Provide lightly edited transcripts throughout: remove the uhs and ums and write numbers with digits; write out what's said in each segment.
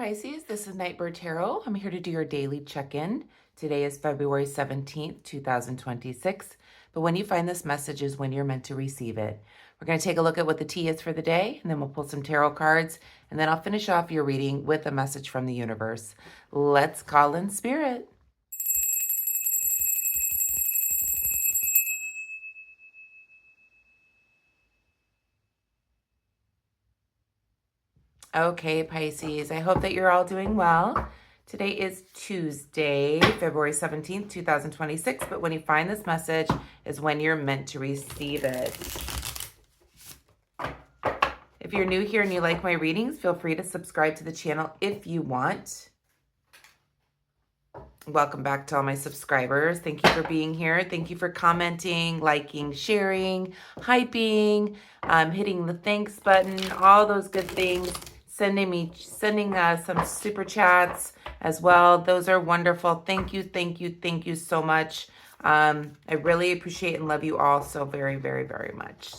Pisces, this is Nightbird Tarot. I'm here to do your daily check-in. Today is February 17th, 2026. But when you find this message is when you're meant to receive it. We're going to take a look at what the T is for the day, and then we'll pull some tarot cards, and then I'll finish off your reading with a message from the universe. Let's call in spirit. Okay, Pisces, I hope that you're all doing well. Today is Tuesday, February 17th, 2026, but when you find this message is when you're meant to receive it. If you're new here and you like my readings, feel free to subscribe to the channel if you want. Welcome back to all my subscribers. Thank you for being here. Thank you for commenting, liking, sharing, hyping, hitting the thanks button, all those good things. Sending some super chats as well. Those are wonderful. Thank you, thank you, thank you so much. I really appreciate and love you all so very, very, very much.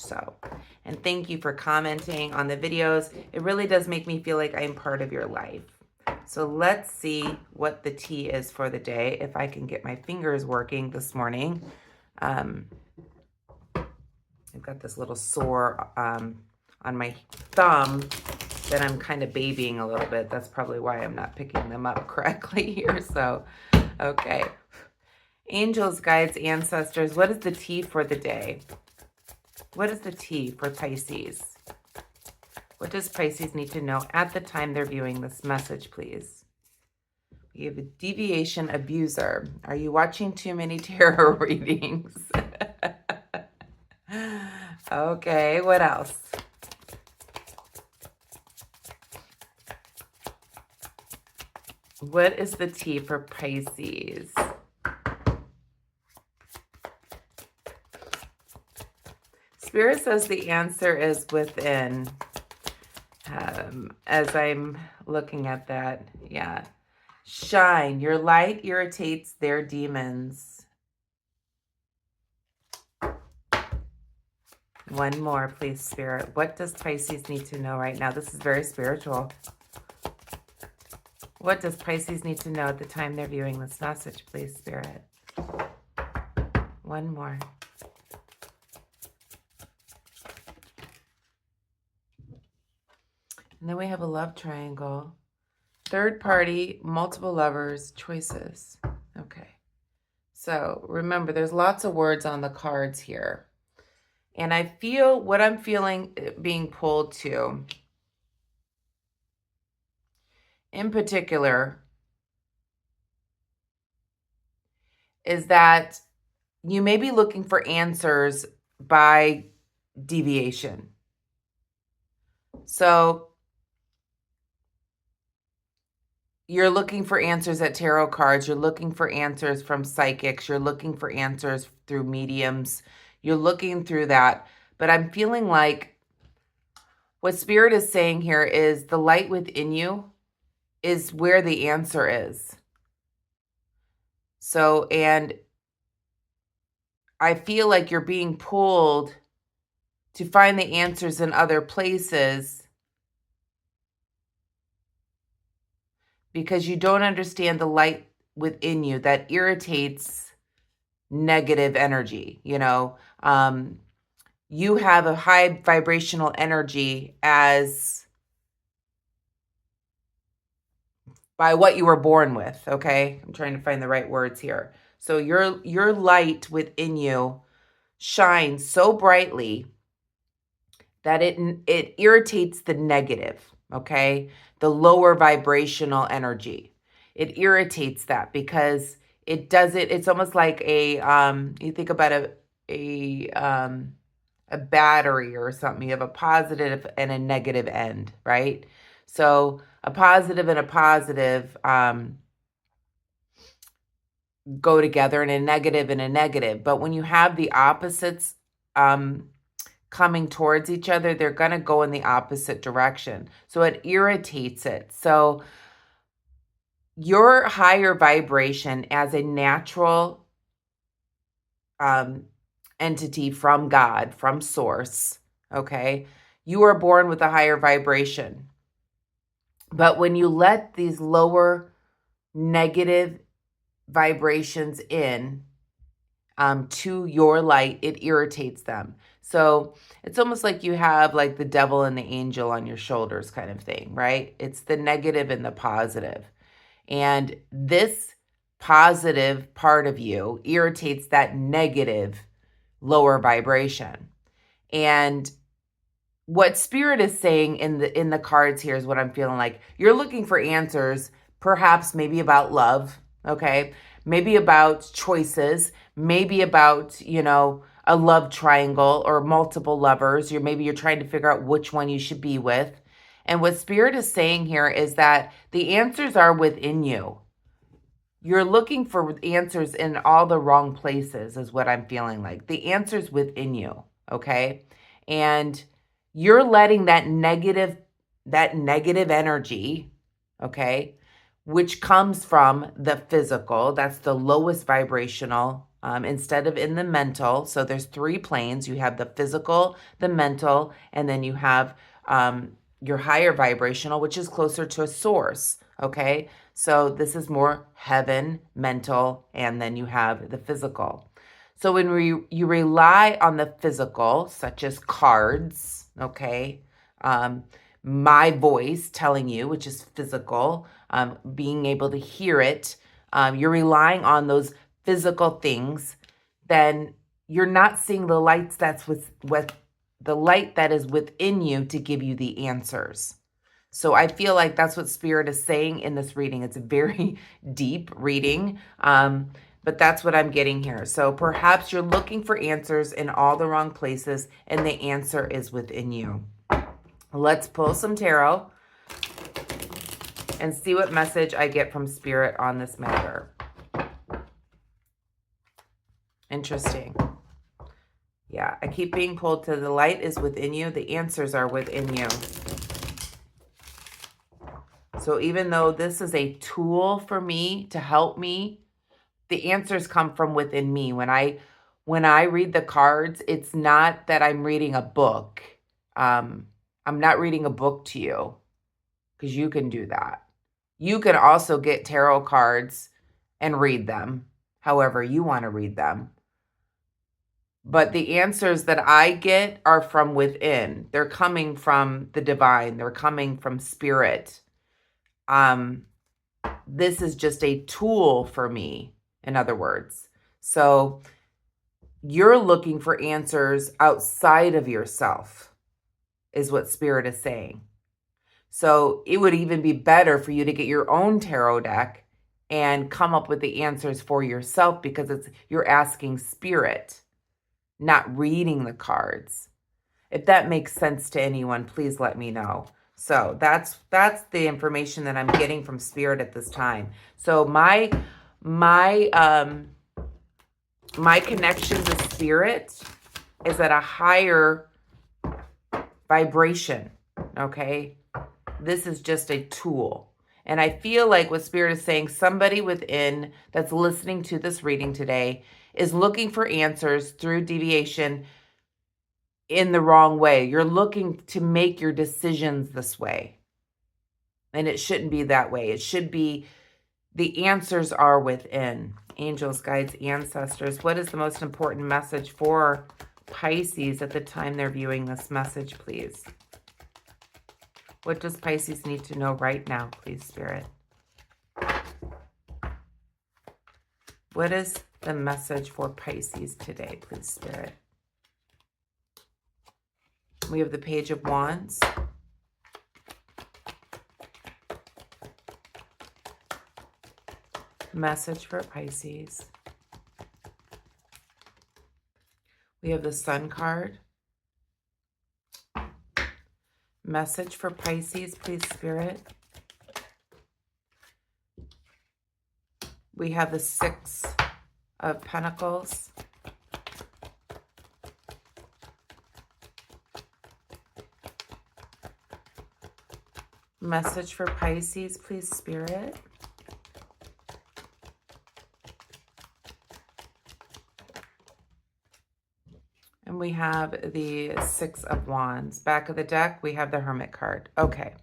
And thank you for commenting on the videos. It really does make me feel like I'm part of your life. So let's see what the T is for the day. If I can get my fingers working this morning. I've got this little sore on my thumb that I'm kind of babying a little bit. That's probably why I'm not picking them up correctly here. So, okay. Angels, guides, ancestors, what is the T for the day? What is the T for Pisces? What does Pisces need to know at the time they're viewing this message, please? We have a deviation abuser. Are you watching too many tarot readings? Okay, what else? What is the T for Pisces? Spirit says the answer is within. As I'm looking at that, yeah. Shine. Your light irritates their demons. One more, please, Spirit. What does Pisces need to know right now? This is very spiritual. What does Pisces need to know at the time they're viewing this message, please, Spirit? One more. And then we have a love triangle. Third party, multiple lovers, choices. Okay. So remember, there's lots of words on the cards here. And I feel what I'm feeling being pulled to, in particular, is that you may be looking for answers by deviation. So you're looking for answers at tarot cards. You're looking for answers from psychics. You're looking for answers through mediums. You're looking through that. But I'm feeling like what Spirit is saying here is the light within you is where the answer is. So, and I feel like you're being pulled to find the answers in other places because you don't understand the light within you that irritates negative energy. You know, you have a high vibrational energy as by what you were born with, okay? I'm trying to find the right words here. So your light within you shines so brightly that it irritates the negative, okay? The lower vibrational energy. It irritates that because it does it. It's almost like a you think about a battery or something. You have a positive and a negative end, right? So a positive and a positive go together, and a negative. But when you have the opposites coming towards each other, they're going to go in the opposite direction. So it irritates it. So your higher vibration as a natural entity from God, from source, okay? You are born with a higher vibration. But when you let these lower negative vibrations in to your light, it irritates them. So it's almost like you have like the devil and the angel on your shoulders kind of thing, right? It's the negative and the positive. And this positive part of you irritates that negative lower vibration. And what spirit is saying in the cards here is what I'm feeling like. You're looking for answers, perhaps maybe about love, okay? Maybe about choices, maybe about, a love triangle or multiple lovers. Maybe you're trying to figure out which one you should be with. And what spirit is saying here is that the answers are within you. You're looking for answers in all the wrong places is what I'm feeling like. The answer's within you, okay? And you're letting that negative energy, okay, which comes from the physical, that's the lowest vibrational, instead of in the mental. So there's 3 planes. You have the physical, the mental, and then you have your higher vibrational, which is closer to a source, okay? So this is more heaven, mental, and then you have the physical. So when you rely on the physical, such as cards, okay, my voice telling you, which is physical, being able to hear it, you're relying on those physical things, then you're not seeing the lights that's with the light that is within you to give you the answers. So I feel like that's what Spirit is saying in this reading. It's a very deep reading, but that's what I'm getting here. So perhaps you're looking for answers in all the wrong places, and the answer is within you. Let's pull some tarot and see what message I get from Spirit on this matter. Interesting. Yeah, I keep being pulled to the light is within you. The answers are within you. So even though this is a tool for me to help me, the answers come from within me. When I read the cards, it's not that I'm reading a book. I'm not reading a book to you, because you can do that. You can also get tarot cards and read them however you want to read them. But the answers that I get are from within. They're coming from the divine. They're coming from Spirit. This is just a tool for me, in other words. So you're looking for answers outside of yourself, is what Spirit is saying. So it would even be better for you to get your own tarot deck and come up with the answers for yourself, because you're asking Spirit, not reading the cards. If that makes sense to anyone, please let me know. So that's the information that I'm getting from Spirit at this time. So my connection to Spirit is at a higher vibration, okay? This is just a tool. And I feel like what Spirit is saying, somebody within that's listening to this reading today is looking for answers through deviation in the wrong way. You're looking to make your decisions this way. And it shouldn't be that way. It should be the answers are within. Angels, guides, ancestors. What is the most important message for Pisces at the time they're viewing this message, please? What does Pisces need to know right now, please, Spirit? What is the message for Pisces today, please, Spirit? We have the Page of Wands. Message for Pisces. We have the Sun card. Message for Pisces, please, Spirit. We have the Six of Pentacles. Message for Pisces, please, Spirit. And we have the Six of Wands. Back of the deck, we have the Hermit card. Okay.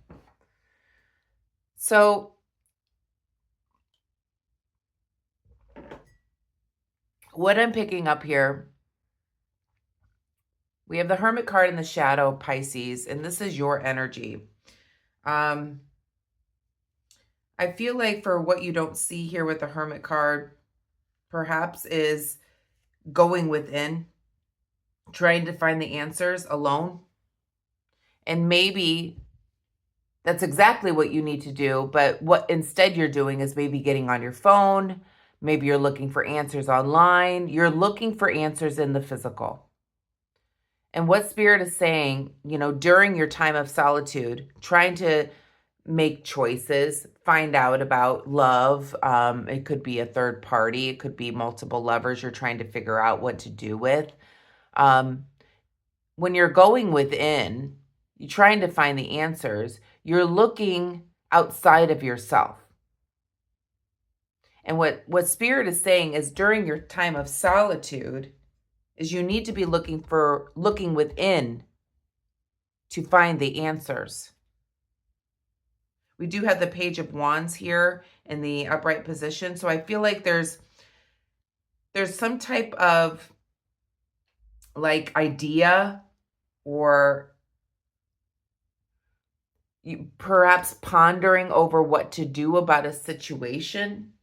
So what I'm picking up here, we have the Hermit card in the shadow, Pisces, and this is your energy. I feel like for what you don't see here with the Hermit card, perhaps is going within, trying to find the answers alone. And maybe that's exactly what you need to do. But what instead you're doing is maybe getting on your phone. Maybe you're looking for answers online. You're looking for answers in the physical. And what Spirit is saying, during your time of solitude, trying to make choices, find out about love. It could be a third party. It could be multiple lovers you're trying to figure out what to do with. When you're going within, you're trying to find the answers, you're looking outside of yourself. And what Spirit is saying is during your time of solitude is you need to be looking within to find the answers. We do have the Page of Wands here in the upright position. So I feel like there's some type of like idea, or you perhaps pondering over what to do about a situation.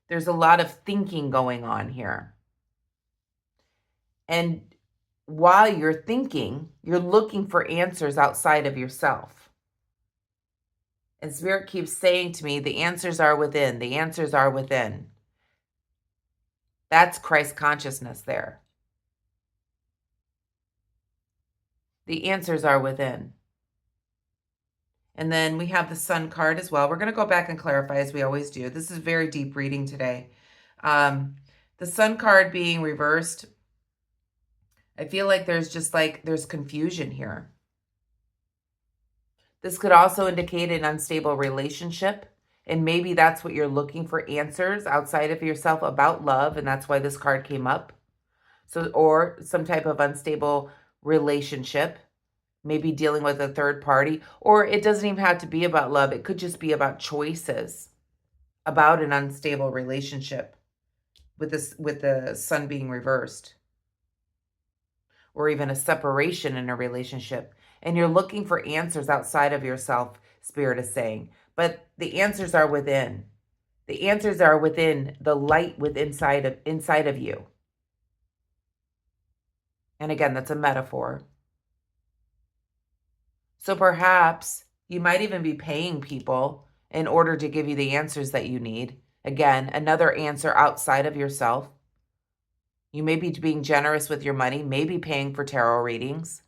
There's a lot of thinking going on here. And while you're thinking, you're looking for answers outside of yourself. And Spirit keeps saying to me, the answers are within. The answers are within. That's Christ consciousness there. The answers are within. And then we have the Sun card as well. We're going to go back and clarify as we always do. This is very deep reading today. The Sun card being reversed, I feel like there's confusion here. This could also indicate an unstable relationship. And maybe that's what you're looking for, answers outside of yourself about love. And that's why this card came up. So, or some type of unstable relationship, maybe dealing with a third party, or it doesn't even have to be about love. It could just be about choices, about an unstable relationship with the Sun being reversed, or even a separation in a relationship. And you're looking for answers outside of yourself, Spirit is saying. But the answers are within. The answers are within the light inside of you. And again, that's a metaphor. So perhaps you might even be paying people in order to give you the answers that you need. Again, another answer outside of yourself. You may be being generous with your money, maybe paying for tarot readings,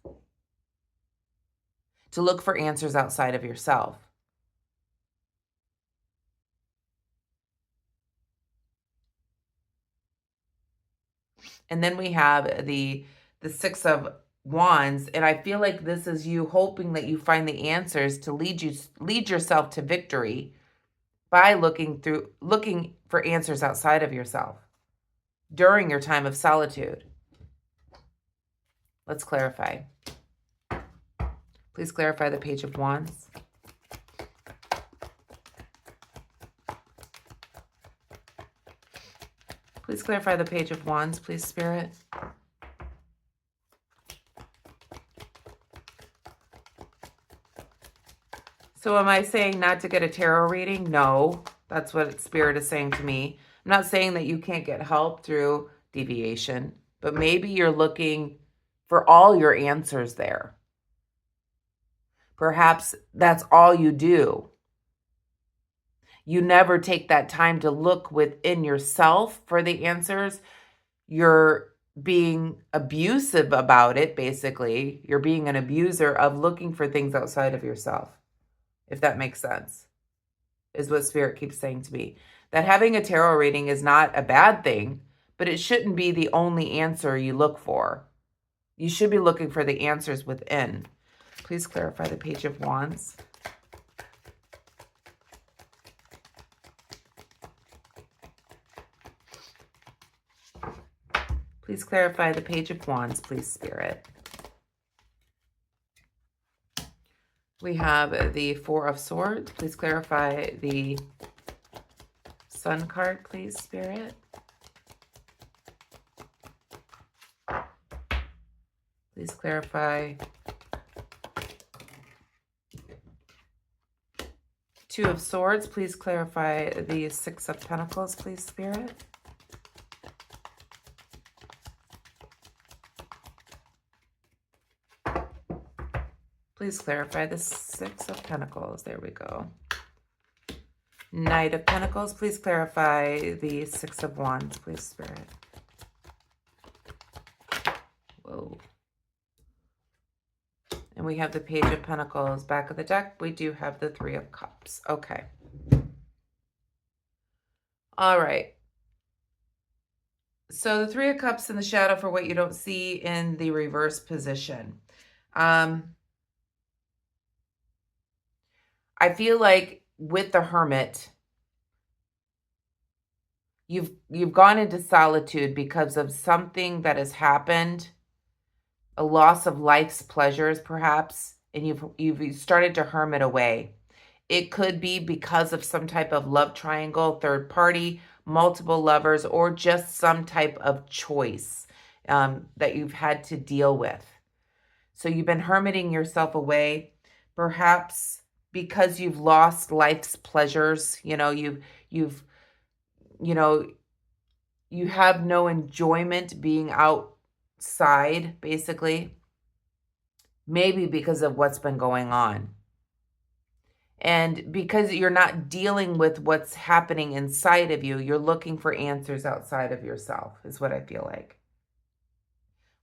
to look for answers outside of yourself. And then we have the Six of Wands, and I feel like this is you hoping that you find the answers to lead yourself to victory by looking for answers outside of yourself during your time of solitude. Let's clarify. Please clarify the Page of Wands. Please clarify the Page of Wands, please, Spirit. So am I saying not to get a tarot reading? No, that's what Spirit is saying to me. I'm not saying that you can't get help through deviation, but maybe you're looking for all your answers there. Perhaps that's all you do. You never take that time to look within yourself for the answers. You're being abusive about it, basically. You're being an abuser of looking for things outside of yourself, if that makes sense, is what Spirit keeps saying to me. That having a tarot reading is not a bad thing, but it shouldn't be the only answer you look for. You should be looking for the answers within. Please clarify the Page of Wands. Please clarify the Page of Wands, please, Spirit. We have the Four of Swords. Please clarify the Sun card, please, Spirit. Please clarify Two of Swords. Please clarify the Six of Pentacles, please, Spirit. Please clarify the Six of Pentacles. There we go. Knight of Pentacles. Please clarify the Six of Wands, please, Spirit. Whoa. And we have the Page of Pentacles. Back of the deck, we do have the Three of Cups. Okay. All right. So the Three of Cups in the shadow for what you don't see in the reverse position. I feel like with the Hermit, you've gone into solitude because of something that has happened, a loss of life's pleasures perhaps, and you've started to hermit away. It could be because of some type of love triangle, third party, multiple lovers, or just some type of choice that you've had to deal with. So you've been hermiting yourself away, perhaps because you've lost life's pleasures. You know, you have no enjoyment being outside, basically. Maybe because of what's been going on. And because you're not dealing with what's happening inside of you, you're looking for answers outside of yourself, is what I feel like.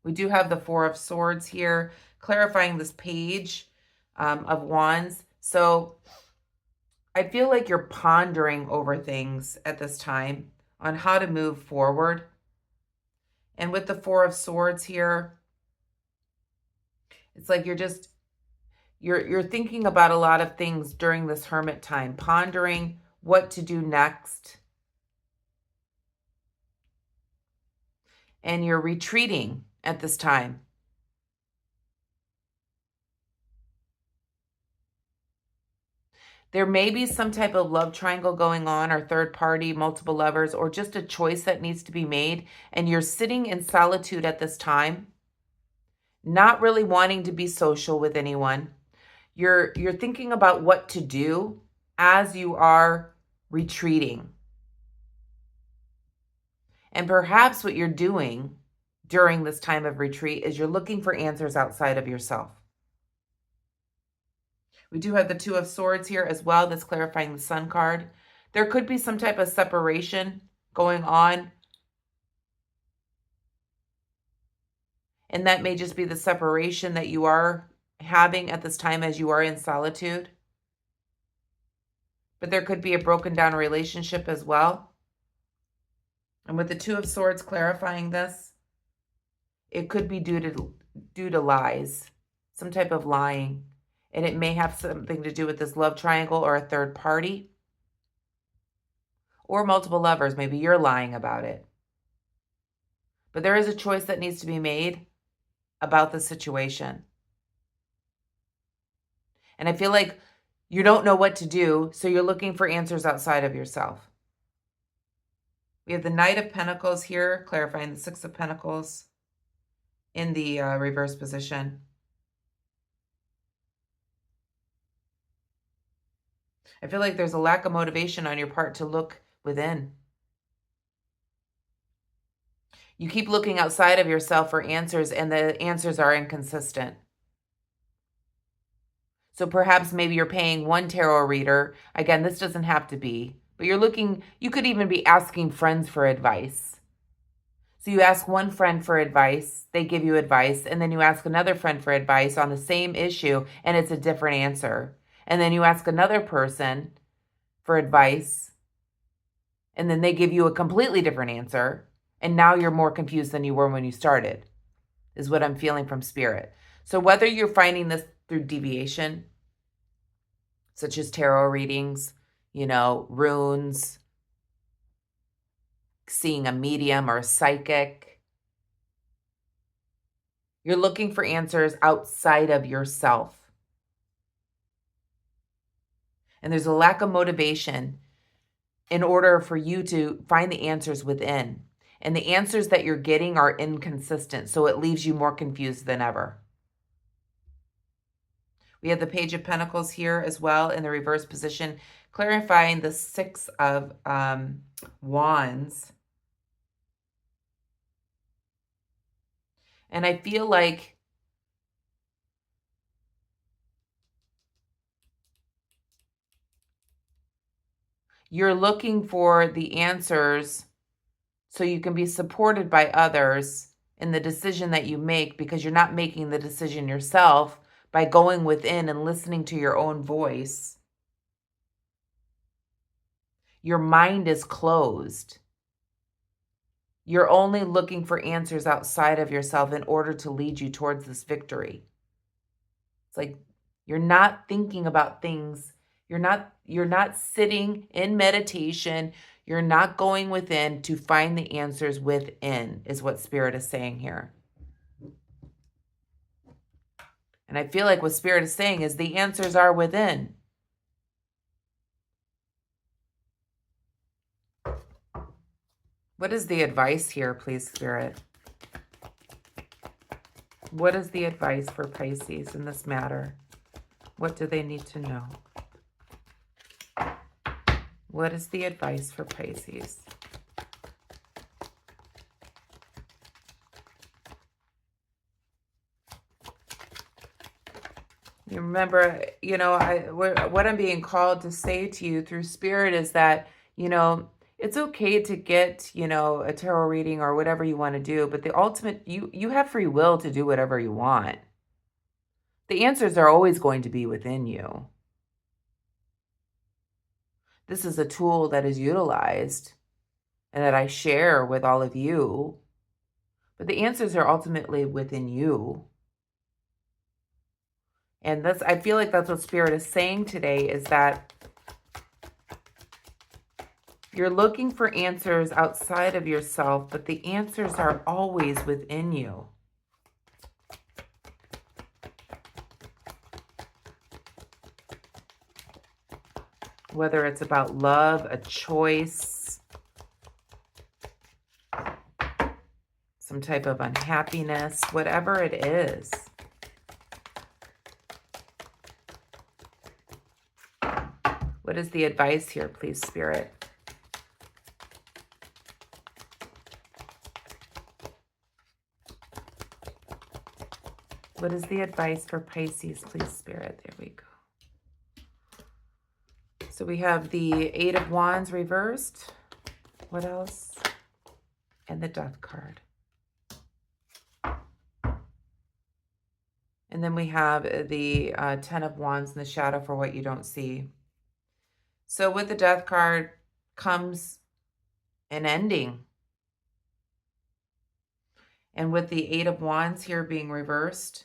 We do have the Four of Swords here, clarifying this Page of Wands. So I feel like you're pondering over things at this time on how to move forward. And with the Four of Swords here, it's like you're thinking about a lot of things during this hermit time, pondering what to do next. And you're retreating at this time. There may be some type of love triangle going on, or third party, multiple lovers, or just a choice that needs to be made. And you're sitting in solitude at this time, not really wanting to be social with anyone. You're thinking about what to do as you are retreating. And perhaps what you're doing during this time of retreat is you're looking for answers outside of yourself. We do have the Two of Swords here as well. That's clarifying the Sun card. There could be some type of separation going on. And that may just be the separation that you are having at this time as you are in solitude. But there could be a broken down relationship as well. And with the Two of Swords clarifying this, it could be due to lies, some type of lying. And it may have something to do with this love triangle or a third party. Or multiple lovers. Maybe you're lying about it. But there is a choice that needs to be made about the situation. And I feel like you don't know what to do, so you're looking for answers outside of yourself. We have the Knight of Pentacles here, clarifying the Six of Pentacles in the reverse position. I feel like there's a lack of motivation on your part to look within. You keep looking outside of yourself for answers, and the answers are inconsistent. So perhaps maybe you're paying one tarot reader. Again, this doesn't have to be, but you could even be asking friends for advice. So you ask one friend for advice, they give you advice, and then you ask another friend for advice on the same issue, and it's a different answer. And then you ask another person for advice, and then they give you a completely different answer. And now you're more confused than you were when you started, is what I'm feeling from Spirit. So whether you're finding this through deviation, such as tarot readings, runes, seeing a medium or a psychic, you're looking for answers outside of yourself. And there's a lack of motivation in order for you to find the answers within. And the answers that you're getting are inconsistent, so it leaves you more confused than ever. We have the Page of Pentacles here as well in the reverse position, clarifying the Six of Wands. And I feel like you're looking for the answers so you can be supported by others in the decision that you make, because you're not making the decision yourself by going within and listening to your own voice. Your mind is closed. You're only looking for answers outside of yourself in order to lead you towards this victory. It's like you're not thinking about things. You're not sitting in meditation. You're not going within to find the answers within, is what Spirit is saying here. And I feel like what Spirit is saying is the answers are within. What is the advice here, please, Spirit? What is the advice for Pisces in this matter? What do they need to know? What is the advice for Pisces? You remember, what I'm being called to say to you through Spirit is that, it's okay to get, a tarot reading or whatever you want to do, but the ultimate, you have free will to do whatever you want. The answers are always going to be within you. This is a tool that is utilized and that I share with all of you, but the answers are ultimately within you. And I feel like that's what Spirit is saying today, is that you're looking for answers outside of yourself, but the answers are always within you. Whether it's about love, a choice, some type of unhappiness, whatever it is. What is the advice here, please, Spirit? What is the advice for Pisces, please, Spirit? There we go. So we have the Eight of Wands reversed. What else? And the Death card. And then we have the Ten of Wands in the shadow for what you don't see. So with the Death card comes an ending. And with the Eight of Wands here being reversed,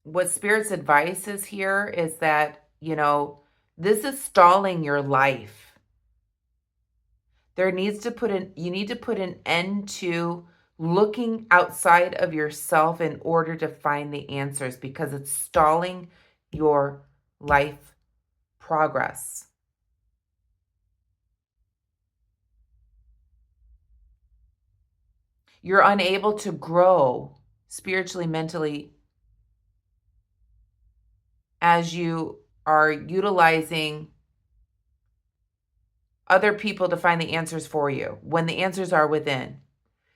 what Spirit's advice is here is that, this is stalling your life. You need to put an end to looking outside of yourself in order to find the answers, because it's stalling your life progress. You're unable to grow spiritually, mentally, as you are utilizing other people to find the answers for you when the answers are within.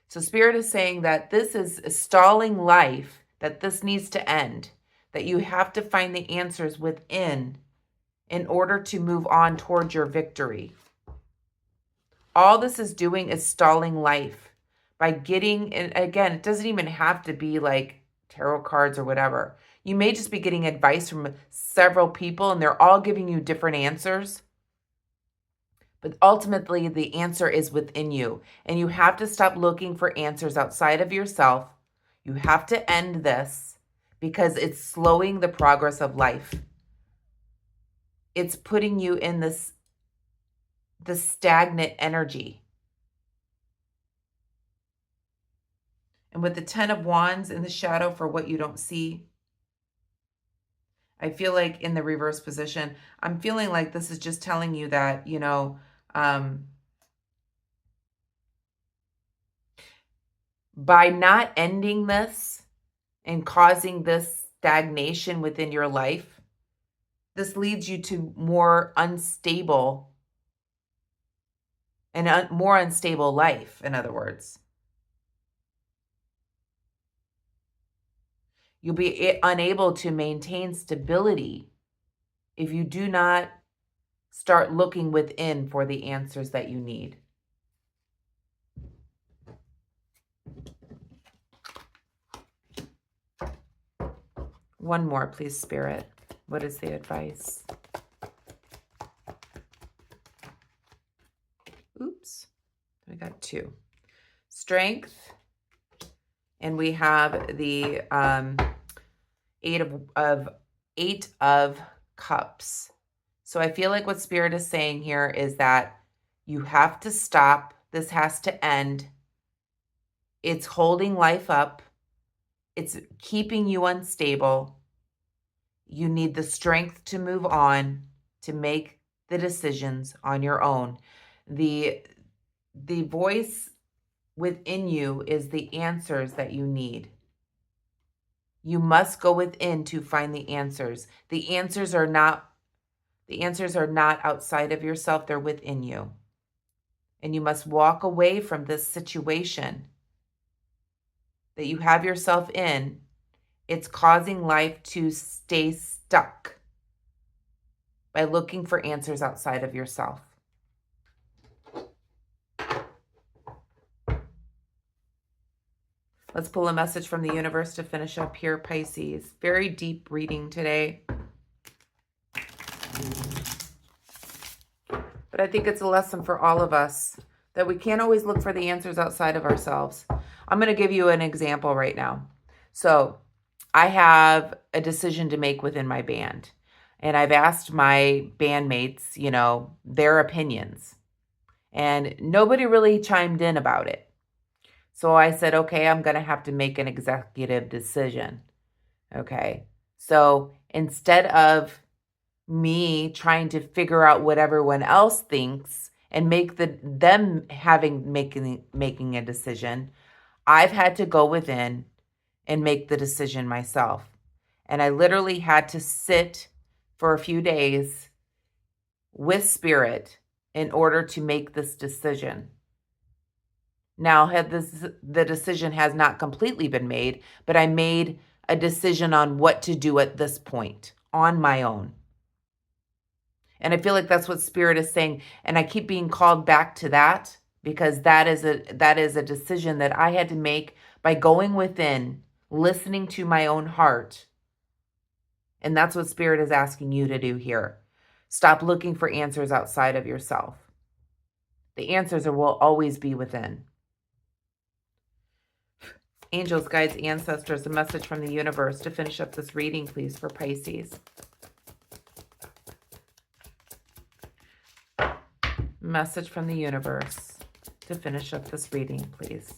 So Spirit is saying that this is a stalling life, that this needs to end, that you have to find the answers within in order to move on towards your victory. All this is doing is stalling life by getting, and again, it doesn't even have to be like tarot cards or whatever. You may just be getting advice from several people and they're all giving you different answers. But ultimately, the answer is within you. And you have to stop looking for answers outside of yourself. You have to end this because it's slowing the progress of life. It's putting you in this stagnant energy. And with the Ten of Wands in the shadow for what you don't see, I feel like in the reverse position, I'm feeling like this is just telling you that, by not ending this and causing this stagnation within your life, this leads you to more unstable more unstable life, in other words. You'll be unable to maintain stability if you do not start looking within for the answers that you need. One more, please, Spirit. What is the advice? Oops. We got 2. Strength. And we have the 8 of Cups. So I feel like what Spirit is saying here is that you have to stop. This has to end. It's holding life up. It's keeping you unstable. You need the strength to move on, to make the decisions on your own. The voice within you is the answers that you need. You must go within to find the answers. The answers are not outside of yourself, they're within you. And you must walk away from this situation that you have yourself in. It's causing life to stay stuck by looking for answers outside of yourself. Let's pull a message from the universe to finish up here, Pisces. Very deep reading today. But I think it's a lesson for all of us that we can't always look for the answers outside of ourselves. I'm going to give you an example right now. So I have a decision to make within my band. And I've asked my bandmates, their opinions. And nobody really chimed in about it. So I said, okay, I'm going to have to make an executive decision. Okay. So instead of me trying to figure out what everyone else thinks and make them making a decision, I've had to go within and make the decision myself. And I literally had to sit for a few days with Spirit in order to make this decision. Now, the decision has not completely been made, but I made a decision on what to do at this point on my own. And I feel like that's what Spirit is saying. And I keep being called back to that because that is a decision that I had to make by going within, listening to my own heart. And that's what Spirit is asking you to do here. Stop looking for answers outside of yourself. The answers will always be within. Angels, guides, ancestors, a message from the universe to finish up this reading, please, for Pisces. Message from the universe to finish up this reading, please.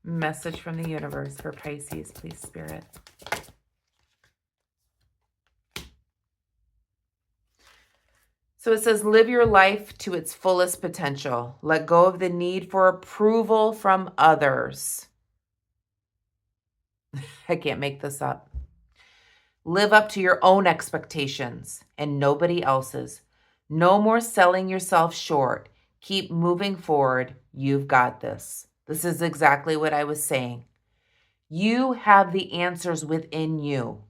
Message from the universe for Pisces, please, Spirit. So it says, live your life to its fullest potential. Let go of the need for approval from others. I can't make this up. Live up to your own expectations and nobody else's. No more selling yourself short. Keep moving forward. You've got this. This is exactly what I was saying. You have the answers within you.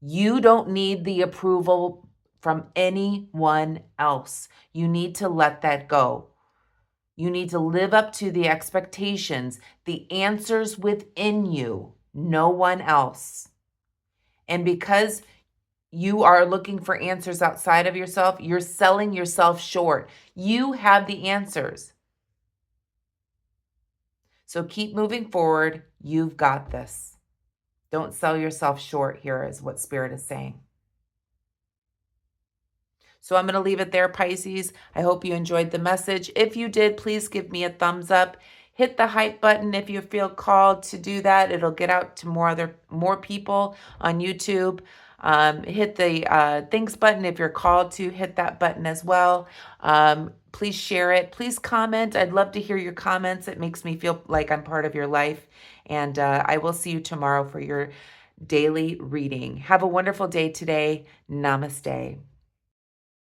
You don't need the approval from anyone else. You need to let that go. You need to live up to the expectations, the answers within you, no one else. And because you are looking for answers outside of yourself, you're selling yourself short. You have the answers. So keep moving forward. You've got this. Don't sell yourself short here is what Spirit is saying. So I'm going to leave it there, Pisces. I hope you enjoyed the message. If you did, please give me a thumbs up. Hit the hype button if you feel called to do that. It'll get out to more people on YouTube. Hit the thanks button if you're called to hit that button as well. Please share it. Please comment. I'd love to hear your comments. It makes me feel like I'm part of your life. And I will see you tomorrow for your daily reading. Have a wonderful day today. Namaste.